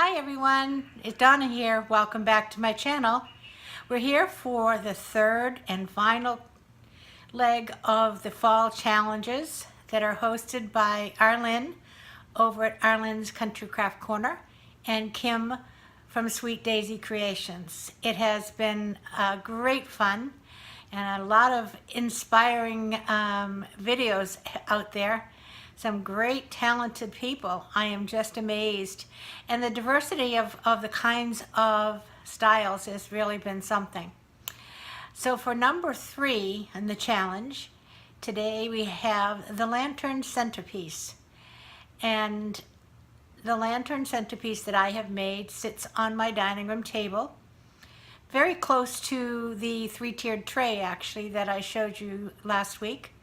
Hi everyone, it's Donna here. Welcome back to my channel. We're here for the third and final leg of the fall challenges that are hosted by Arlynn over at Arlynn's Country Craft Corner and Kim from Sweet Daisy Creations. It has been great fun and a lot of inspiring videos out there. Some great talented people. I am just amazed. And the diversity of the kinds of styles has really been something. So for number 3 in the challenge, today we have the lantern centerpiece. And the lantern centerpiece that I have made sits on my dining room table, very close to the 3-tiered tray actually that I showed you last week.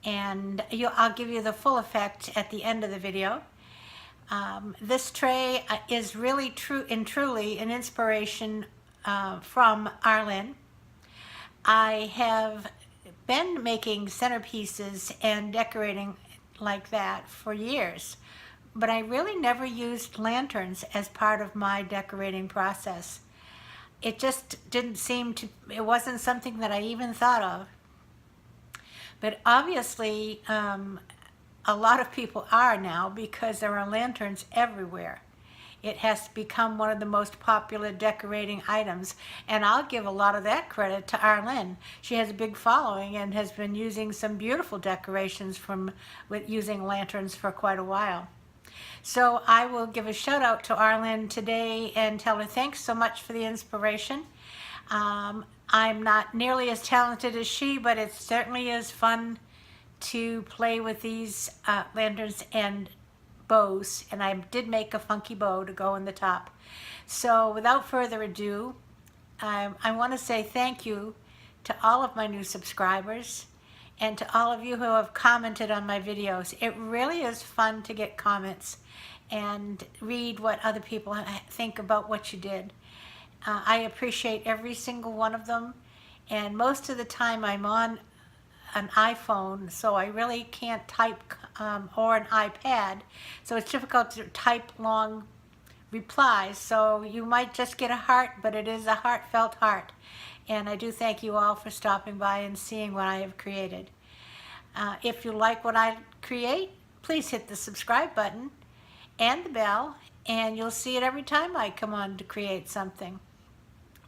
And I'll give you the full effect at the end of the video. This tray is really truly an inspiration from Arlynn. I have been making centerpieces and decorating like that for years, but I really never used lanterns as part of my decorating process. It just didn't seem to, it wasn't something that I even thought of. But obviously, a lot of people are now because there are lanterns everywhere. It has become one of the most popular decorating items, and I'll give a lot of that credit to Arlynn. She has a big following and has been using some beautiful decorations with using lanterns for quite a while. So I will give a shout out to Arlynn today and tell her thanks so much for the inspiration. I'm not nearly as talented as she, but it certainly is fun to play with these lanterns and bows, and I did make a funky bow to go in the top. So without further ado, I want to say thank you to all of my new subscribers and to all of you who have commented on my videos. It really is fun to get comments and read what other people think about what you did. I appreciate every single one of them, and most of the time I'm on an iPhone, so I really can't type, or an iPad, so it's difficult to type long replies, so you might just get a heart, but it is a heartfelt heart. And I do thank you all for stopping by and seeing what I have created. If you like what I create, please hit the subscribe button and the bell, and you'll see it every time I come on to create something.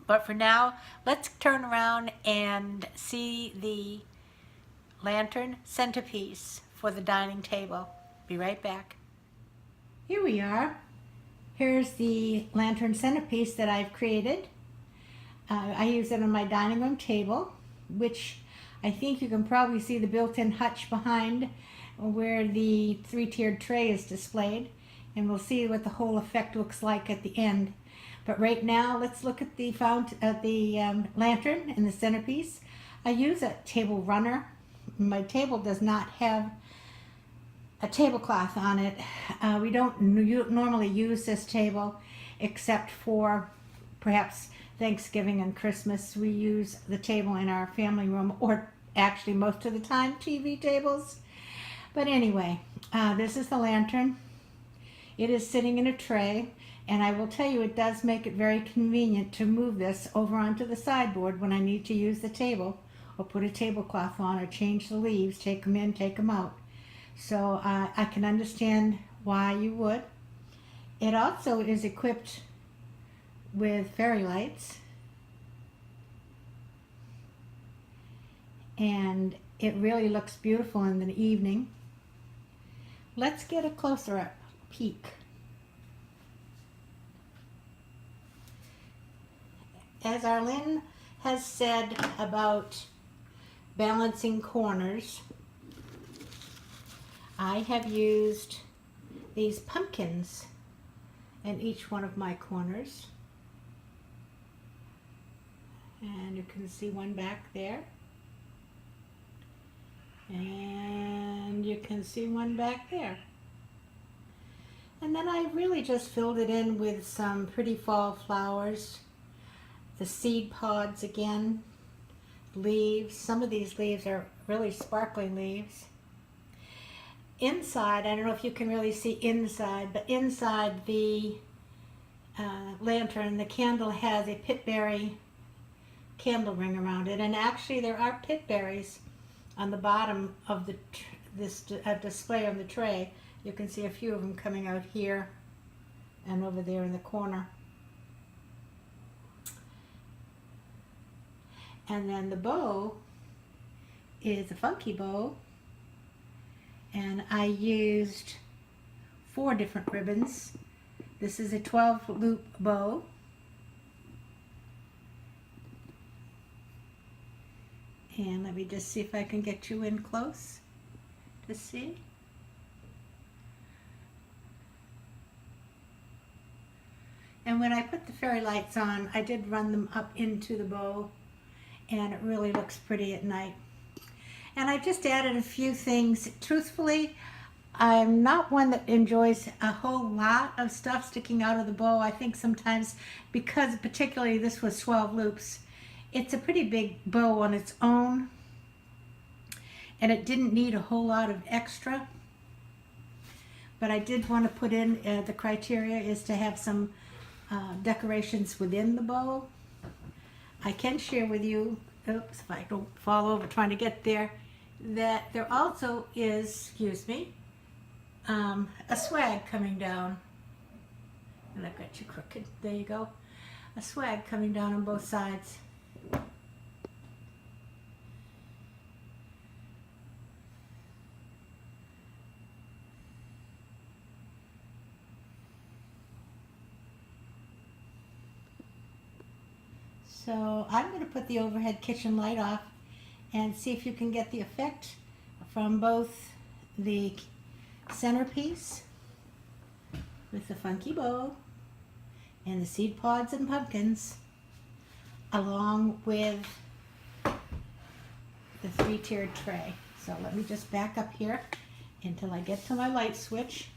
But for now, let's turn around and see the lantern centerpiece for the dining table. Be right back. Here we are. Here's the lantern centerpiece that I've created. I use it on my dining room table, which I think you can probably see the built-in hutch behind where the 3-tiered tray is displayed, and we'll see what the whole effect looks like at the end. But right now, let's look at the lantern and the centerpiece. I use a table runner. My table does not have a tablecloth on it. We don't normally use this table except for perhaps Thanksgiving and Christmas. We use the table in our family room, or actually most of the time TV tables. But anyway, this is the lantern. It is sitting in a tray. And I will tell you, it does make it very convenient to move this over onto the sideboard when I need to use the table or put a tablecloth on or change the leaves, take them in, take them out. So I can understand why you would. It also is equipped with fairy lights. And it really looks beautiful in the evening. Let's get a closer up peek. As Arlynn has said about balancing corners, I have used these pumpkins in each one of my corners. And you can see one back there. And you can see one back there. And then I really just filled it in with some pretty fall flowers. The seed pods again, leaves. Some of these leaves are really sparkling leaves. Inside, I don't know if you can really see inside, but inside the lantern. The candle has a pitberry candle ring around it, and actually there are pit berries on the bottom of this display on the tray. You can see a few of them coming out here and over there in the corner. And then the bow is a funky bow, and I used 4 different ribbons. This is a 12 loop bow. And let me just see if I can get you in close to see. And when I put the fairy lights on, I did run them up into the bow, and it really looks pretty at night. And I just added a few things. Truthfully, I'm not one that enjoys a whole lot of stuff sticking out of the bow. I think sometimes, because particularly this was 12 loops, it's a pretty big bow on its own, and it didn't need a whole lot of extra. But I did want to put in, the criteria is to have some decorations within the bow. I can share with you, oops, if I don't fall over trying to get there, that there also is, excuse me, a swag coming down. And I've got you crooked. There you go. A swag coming down on both sides. So I'm going to put the overhead kitchen light off and see if you can get the effect from both the centerpiece with the funky bow and the seed pods and pumpkins, along with the 3-tiered tray. So let me just back up here until I get to my light switch.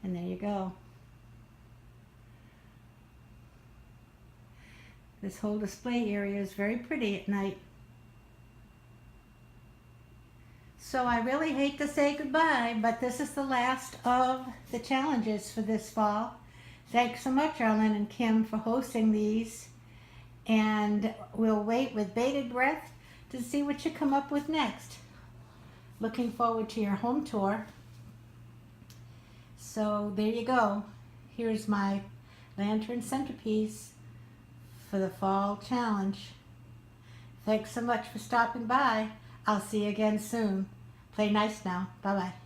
And there you go. This whole display area is very pretty at night. So I really hate to say goodbye, but this is the last of the challenges for this fall. Thanks so much, Arlynn and Kim, for hosting these. And we'll wait with bated breath to see what you come up with next. Looking forward to your home tour. So there you go. Here's my lantern centerpiece for the fall challenge. Thanks so much for stopping by. I'll see you again soon. Play nice now. Bye-bye.